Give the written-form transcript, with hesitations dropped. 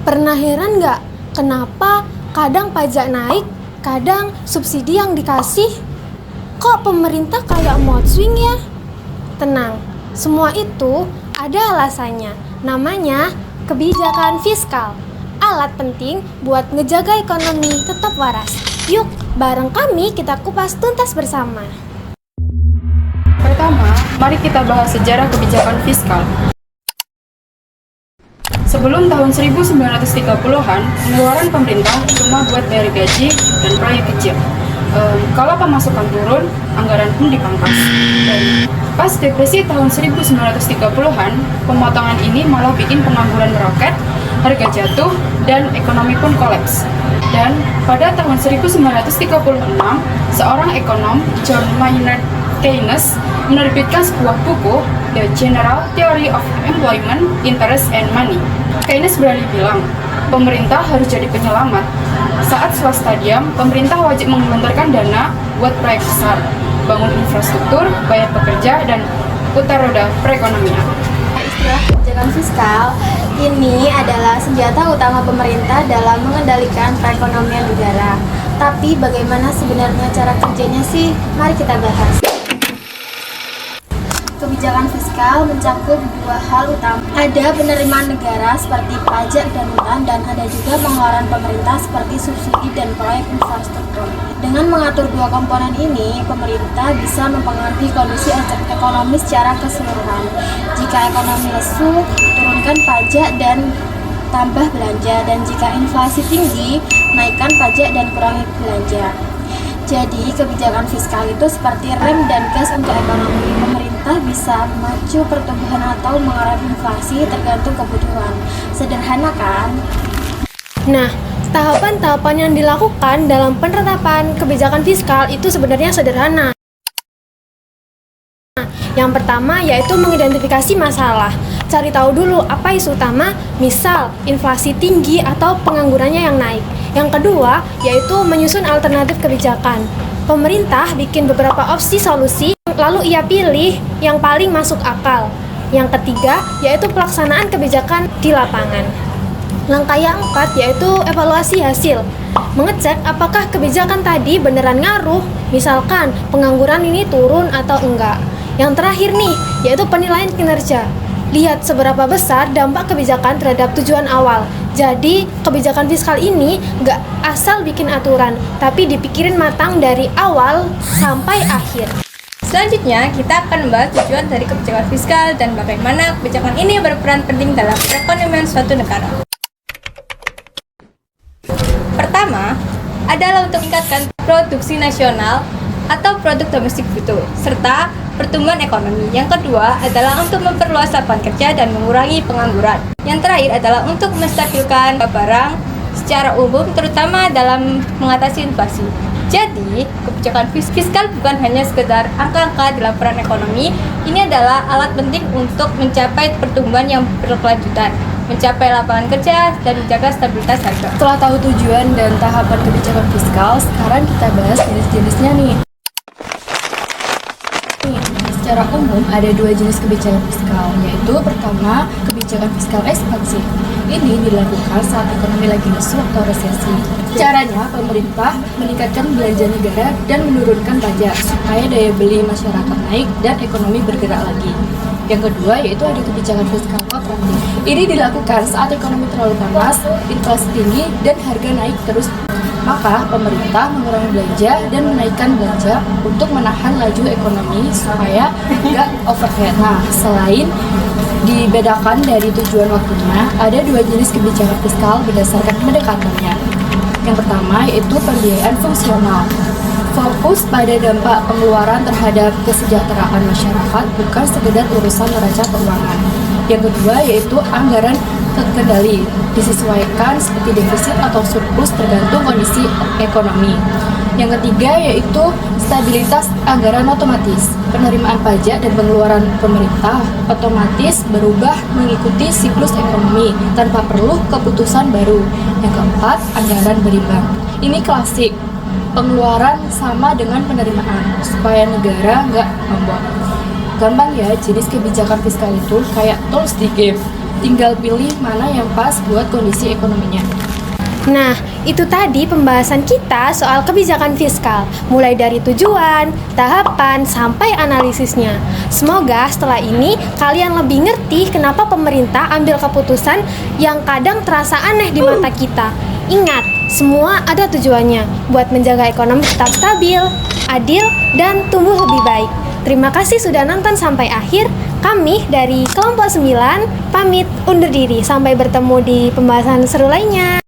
Pernah heran nggak kenapa kadang pajak naik, kadang subsidi yang dikasih? Kok pemerintah kayak mood swing ya? Tenang, semua itu ada alasannya. Namanya kebijakan fiskal. Alat penting buat ngejaga ekonomi tetap waras. Yuk, bareng kami kita kupas tuntas bersama. Pertama, mari kita bahas sejarah kebijakan fiskal. Sebelum tahun 1930-an, pengeluaran pemerintah cuma buat bayar gaji dan proyek kecil. Kalau pemasukan turun, anggaran pun dipangkas. Dan pas depresi tahun 1930-an, pemotongan ini malah bikin pengangguran meroket, harga jatuh, dan ekonomi pun kolaps. Dan pada tahun 1936, seorang ekonom, John Maynard Keynes, menerbitkan sebuah buku, The General Theory of Employment, Interest and Money. Keynes berani bilang, pemerintah harus jadi penyelamat. Saat swasta diam, pemerintah wajib menggelontorkan dana buat proyek besar, bangun infrastruktur, bayar pekerja, dan putar roda perekonomian. Istilah kebijakan fiskal ini adalah senjata utama pemerintah dalam mengendalikan perekonomian negara. Tapi bagaimana sebenarnya cara kerjanya sih? Mari kita bahas. Kebijakan fiskal mencakup dua hal utama. Ada penerimaan negara seperti pajak dan utang, dan ada juga pengeluaran pemerintah seperti subsidi dan proyek infrastruktur. Dengan mengatur dua komponen ini, pemerintah bisa mempengaruhi kondisi ekonomi secara keseluruhan. Jika ekonomi lesu, turunkan pajak dan tambah belanja, dan jika inflasi tinggi, naikkan pajak dan kurangi belanja. Jadi, kebijakan fiskal itu seperti rem dan gas untuk ekonomi. Pemerintah bisa memacu pertumbuhan atau mengerem inflasi tergantung kebutuhan. Sederhana kan? Nah, tahapan-tahapan yang dilakukan dalam penerapan kebijakan fiskal itu sebenarnya sederhana. Yang pertama yaitu mengidentifikasi masalah. Cari tahu dulu apa isu utama, misal inflasi tinggi atau penganggurannya yang naik. Yang kedua yaitu menyusun alternatif kebijakan. Pemerintah bikin beberapa opsi solusi, lalu ia pilih yang paling masuk akal. Yang ketiga yaitu pelaksanaan kebijakan di lapangan. Langkah yang keempat yaitu evaluasi hasil. Mengecek apakah kebijakan tadi beneran ngaruh, misalkan pengangguran ini turun atau enggak. Yang terakhir nih, yaitu penilaian kinerja. Lihat seberapa besar dampak kebijakan terhadap tujuan awal. Jadi, kebijakan fiskal ini nggak asal bikin aturan, tapi dipikirin matang dari awal sampai akhir. Selanjutnya, kita akan membahas tujuan dari kebijakan fiskal dan bagaimana kebijakan ini berperan penting dalam perekonomian suatu negara. Pertama, adalah untuk meningkatkan produksi nasional atau produk domestik bruto, serta pertumbuhan ekonomi. Yang kedua adalah untuk memperluas lapangan kerja dan mengurangi pengangguran. Yang terakhir adalah untuk menstabilkan barang secara umum, terutama dalam mengatasi inflasi. Jadi, kebijakan fiskal bukan hanya sekedar angka-angka di laporan ekonomi, ini adalah alat penting untuk mencapai pertumbuhan yang berkelanjutan, mencapai lapangan kerja, dan menjaga stabilitas harga. Setelah tahu tujuan dan tahapan kebijakan fiskal, sekarang kita bahas jenis-jenisnya nih. Secara umum ada dua jenis kebijakan fiskal, yaitu pertama, kebijakan fiskal ekspansi. Ini dilakukan saat ekonomi lagi lesu atau resesi. Caranya, pemerintah meningkatkan belanja negara dan menurunkan pajak supaya daya beli masyarakat naik dan ekonomi bergerak lagi. Yang kedua yaitu ada kebijakan fiskal kontraktif. Ini dilakukan saat ekonomi terlalu panas, inflasi tinggi, dan harga naik terus. Maka pemerintah mengurangi belanja dan menaikkan belanja untuk menahan laju ekonomi supaya tidak overheat. Nah, selain dibedakan dari tujuan waktunya, ada dua jenis kebijakan fiskal berdasarkan pendekatannya. Yang pertama yaitu pembiayaan fungsional. Fokus pada dampak pengeluaran terhadap kesejahteraan masyarakat, bukan sekedar urusan neraca keuangan. Yang kedua yaitu anggaran terkendali, disesuaikan seperti defisit atau surplus tergantung kondisi ekonomi. Yang ketiga yaitu stabilitas anggaran otomatis. Penerimaan pajak dan pengeluaran pemerintah otomatis berubah mengikuti siklus ekonomi tanpa perlu keputusan baru. Yang keempat, anggaran berimbang. Ini klasik. Pengeluaran sama dengan penerimaan supaya negara nggak ngambang. Gampang ya, jenis kebijakan fiskal itu kayak tools di game. tinggal pilih mana yang pas buat kondisi ekonominya. Nah, itu tadi pembahasan kita soal kebijakan fiskal, mulai dari tujuan, tahapan, sampai analisisnya. Semoga setelah ini kalian lebih ngerti kenapa pemerintah ambil keputusan yang kadang terasa aneh di mata kita. Ingat, semua ada tujuannya buat menjaga ekonomi tetap stabil, adil, dan tumbuh lebih baik. Terima kasih sudah nonton sampai akhir. Kami dari kelompok 9 pamit undur diri. Sampai bertemu di pembahasan seru lainnya.